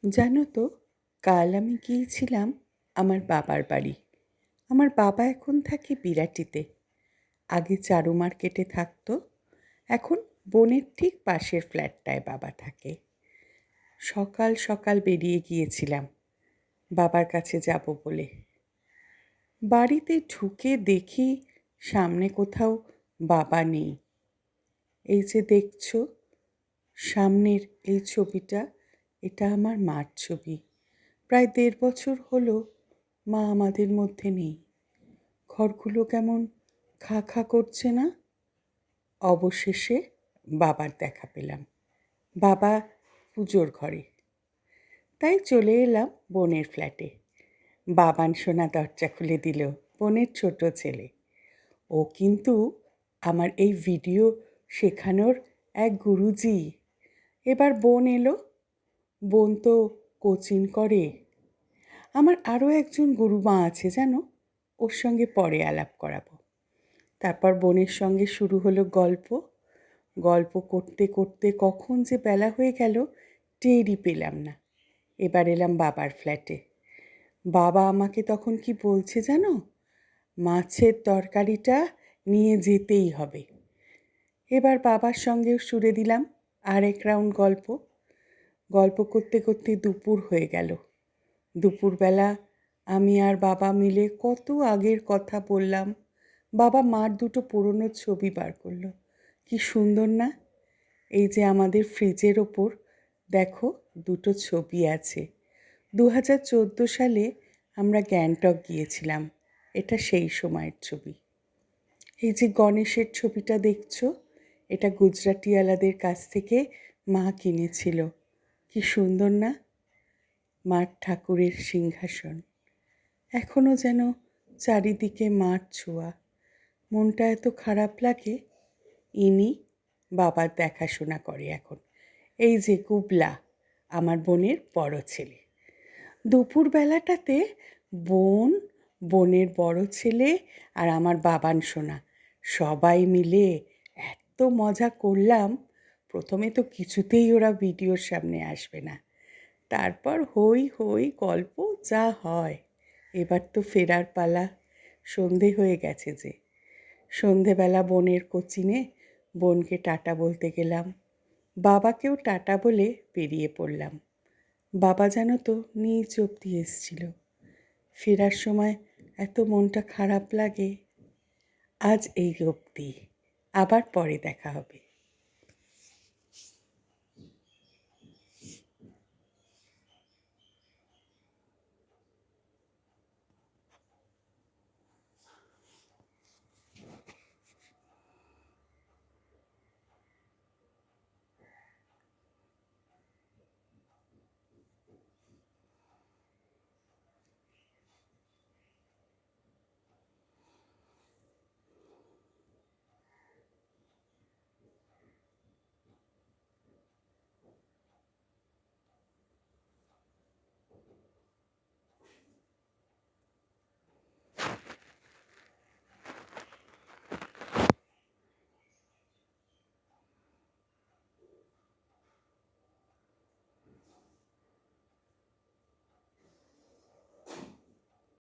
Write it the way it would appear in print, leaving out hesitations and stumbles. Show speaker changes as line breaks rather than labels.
জানো তো, কাল আমি গিয়েছিলাম আমার বাবার বাড়ি। আমার বাবা এখন থাকে বিরাটিতে। আগে চারু মার্কেটে থাকতো। এখন বনের ঠিক পাশের ফ্ল্যাটটায় বাবা থাকে। সকাল সকাল বেরিয়ে গিয়েছিলাম বাবার কাছে যাব বলে। বাড়িতে ঢুকে দেখি সামনে কোথাও বাবা নেই। এই যে দেখছো সামনের এই ছবিটা, এটা আমার মার ছবি। প্রায় ১.৫ বছর হলো মা আমাদের মধ্যে নেই। ঘরগুলো কেমন খা খা করছে না? অবশেষে বাবার দেখা পেলাম। বাবা পুজোর ঘরে। তাই চলে এলাম বোনের ফ্ল্যাটে। বাবান সোনা দরজা খুলে দিল। বোনের ছোট ছেলে। ও কিন্তু আমার এই ভিডিও শেখানোর এক গুরুজি। এবার বোন এলো। বোন তো কোচিং করে। আমার আরও একজন গুরুমা আছে জানো, ওর সঙ্গে পরে আলাপ করাবো। তারপর বোনের সঙ্গে শুরু হলো গল্প। গল্প করতে করতে কখন যে বেলা হয়ে গেল টেরই পেলাম না। এবার এলাম বাবার ফ্ল্যাটে। বাবা আমাকে তখন কি বলছে জানো? মাছের তরকারিটা নিয়ে যেতেই হবে। এবার বাবার সঙ্গেও সুরে দিলাম আর এক রাউন্ড গল্প। গল্প করতে করতে দুপুর হয়ে গেল। দুপুরবেলা আমি আর বাবা মিলে কত আগের কথা বললাম। বাবা মার দুটো পুরনো ছবি বার করলো। কি সুন্দর না? এই যে আমাদের ফ্রিজের ওপর দেখো দুটো ছবি আছে। ২০১৪ সালে আমরা গ্যাংটক গিয়েছিলাম। এটা সেই সময়ের ছবি। এই যে গণেশের ছবিটা দেখছো, এটা গুজরাটিওয়ালাদের কাছ থেকে মা কিনেছিল। কি সুন্দর না? মার ঠাকুরের সিংহাসন। এখনও যেন চারিদিকে মার ছোঁয়া। মনটা এত খারাপ লাগে। ইনি বাবার দেখাশোনা করে এখন। এই যে কুবলা, আমার বোনের বড় ছেলে। দুপুরবেলাটাতে বোন, বোনের বড় ছেলে আর আমার বাবান সোনা সবাই মিলে এত মজা করলাম। প্রথমে তো কিছুতেই ওরা ভিডিওর সামনে আসবে না। তারপর হই হই গল্প যা হয়। এবার তো ফেরার পালা। সন্ধে হয়ে গেছে যে। সন্ধেবেলা বোনের কোচিনে বোনকে টাটা বলতে গেলাম। বাবাকেও টাটা বলে বেরিয়ে পড়লাম। বাবা জানো তো নিজ অবধি এসছিল। ফেরার সময় এত মনটা খারাপ লাগে। আজ এই অবধি। আবার পরে দেখা হবে।